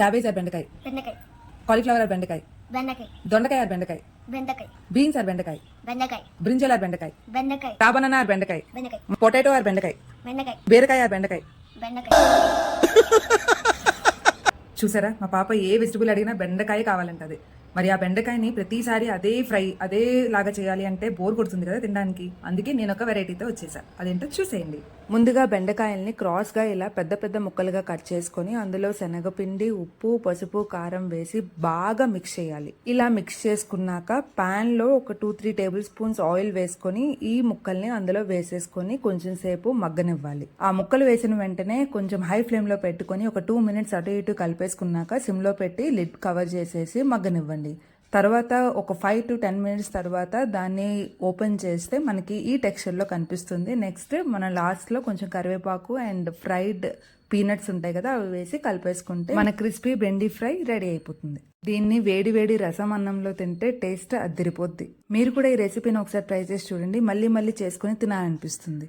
Cabbage are బెండకాయ, బెండకాయ, cauliflower are బెండకాయ, బెండకాయ, దొండకాయ ఆర్ బెండకాయ, బెండకాయ, బీన్స్ ఆర్ బెండకాయ, బెండకాయ, బ్రింజల్ ఆర్ బెండకాయ, బెండకాయ, రాబనానా ఆర్ బెండకాయ, బెండకాయ, పొటాటో ఆర్ బెండకాయ, బెండకాయ, బీరకాయ ఆర్ బెండకాయ. బెండకాయ. చూసారా, మా పాప ఏ వెజిటబుల్ అడిగినా బెండకాయ కావాలంటది. మరి ఆ బెండకాయని ప్రతిసారి అదే ఫ్రై అదే లాగా చేయాలి అంటే బోర్ కొడుతుంది కదా తినడానికి. అందుకే నేను ఒక వెరైటీతో వచ్చేసా, అదేంటో చూసేయండి. ముందుగా బెండకాయల్ని క్రాస్గా ఇలా పెద్ద పెద్ద ముక్కలుగా కట్ చేసుకొని అందులో శనగపిండి, ఉప్పు, పసుపు, కారం వేసి బాగా మిక్స్ చేయాలి. ఇలా మిక్స్ చేసుకున్నాక పాన్ లో ఒక 2-3 టేబుల్ స్పూన్స్ ఆయిల్ వేసుకొని ఈ ముక్కల్ని అందులో వేసేసుకొని కొంచెం సేపు మగ్గనివ్వాలి. ఆ ముక్కలు వేసిన వెంటనే కొంచెం హై ఫ్లేమ్ లో పెట్టుకొని ఒక 2 మినిట్స్ అటు ఇటు కలిపేసుకున్నాక సిమ్ లో పెట్టి లిడ్ కవర్ చేసేసి మగ్గనివ్వండి. తర్వాత ఒక 5 to 10 మినిట్స్ తర్వాత దాన్ని ఓపెన్ చేస్తే మనకి ఈ టెక్స్చర్లో కనిపిస్తుంది. నెక్స్ట్ మనం లాస్ట్లో కొంచెం కరివేపాకు అండ్ ఫ్రైడ్ పీనట్స్ ఉంటాయి కదా, అవి వేసి కలిపేసుకుంటే మన క్రిస్పీ బెండి ఫ్రై రెడీ అయిపోతుంది. దీన్ని వేడి వేడి రసం అన్నంలో తింటే టేస్ట్ అదిరిపోద్ది. మీరు కూడా ఈ రెసిపీని ఒకసారి ట్రై చేసి చూడండి, మళ్ళీ మళ్ళీ చేసుకుని తినాలనిపిస్తుంది.